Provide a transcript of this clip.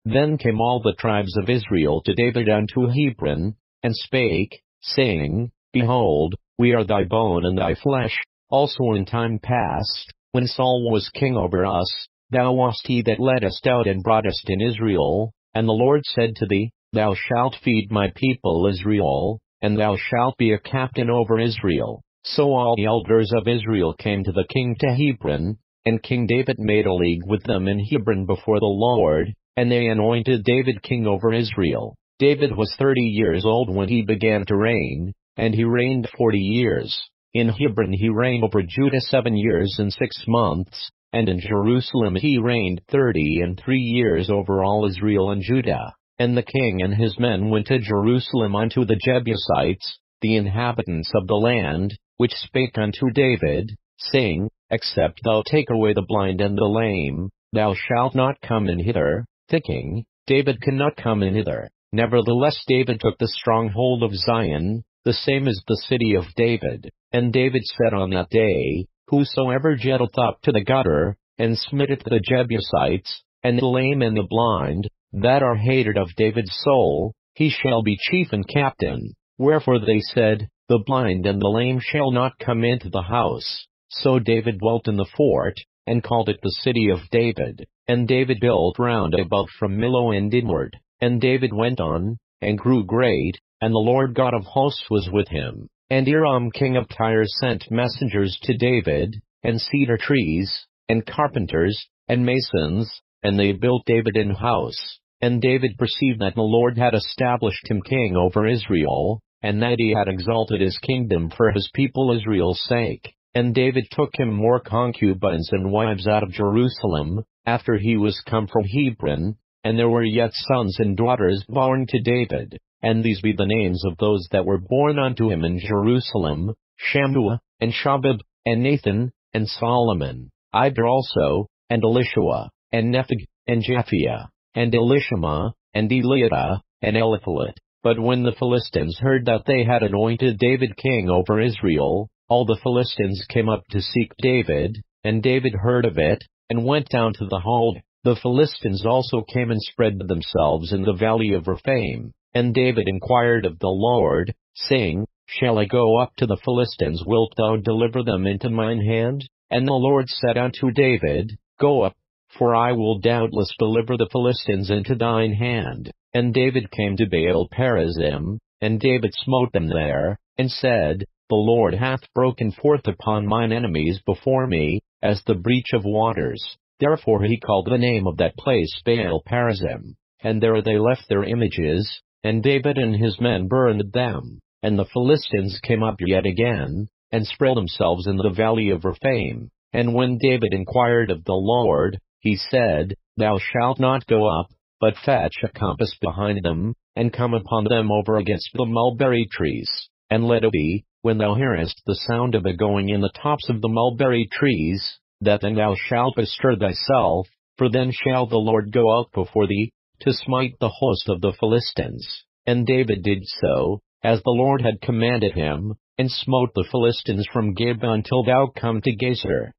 Then came all the tribes of Israel to David unto Hebron, and spake, saying, Behold, we are thy bone and thy flesh. Also in time past, when Saul was king over us, thou wast he that leddest out and broughtest in Israel, and the Lord said to thee, Thou shalt feed my people Israel, and thou shalt be a captain over Israel. So all the elders of Israel came to the king to Hebron, and King David made a league with them in Hebron before the Lord, and they anointed David king over Israel. David was 30 years old when he began to reign, and he reigned 40 years. In Hebron he reigned over Judah 7 years and 6 months, and in Jerusalem he reigned 30 years over all Israel and Judah. And the king and his men went to Jerusalem unto the Jebusites, the inhabitants of the land, which spake unto David, saying, Except thou take away the blind and the lame, thou shalt not come in hither, thinking, David cannot come in hither. Nevertheless David took the stronghold of Zion, the same as the city of David. And David said on that day, Whosoever jetteth up to the gutter, and smitteth the Jebusites, and the lame and the blind, that are hated of David's soul, he shall be chief and captain. Wherefore they said, The blind and the lame shall not come into the house. So David dwelt in the fort, and called it the city of David. And David built round about from Millo and inward. And David went on, and grew great, and the Lord God of hosts was with him. And Hiram king of Tyre sent messengers to David, and cedar trees, and carpenters, and masons, and they built David an house. And David perceived that the Lord had established him king over Israel, and that he had exalted his kingdom for his people Israel's sake. And David took him more concubines and wives out of Jerusalem, after he was come from Hebron, and there were yet sons and daughters born to David. And these be the names of those that were born unto him in Jerusalem, Shammua, and Shobab, and Nathan, and Solomon, Iber also, and Elishua, and Nepheg, and Japhiah, and Elishama, and Eliada, and Eliphalet. But when the Philistines heard that they had anointed David king over Israel, all the Philistines came up to seek David, and David heard of it, and went down to the hold. The Philistines also came and spread themselves in the valley of Rephaim. And David inquired of the Lord, saying, Shall I go up to the Philistines? Wilt thou deliver them into mine hand? And the Lord said unto David, Go up, for I will doubtless deliver the Philistines into thine hand. And David came to Baal-perazim, and David smote them there, and said, The Lord hath broken forth upon mine enemies before me, as the breach of waters. Therefore he called the name of that place Baal-perazim. And there they left their images, and David and his men burned them. And the Philistines came up yet again, and spread themselves in the valley of Rephaim. And when David inquired of the Lord, he said, Thou shalt not go up, but fetch a compass behind them, and come upon them over against the mulberry trees. And let it be, when thou hearest the sound of a going in the tops of the mulberry trees, that then thou shalt bestir thyself, for then shall the Lord go out before thee, to smite the host of the Philistines. And David did so, as the Lord had commanded him, and smote the Philistines from Geba until thou come to Gezer.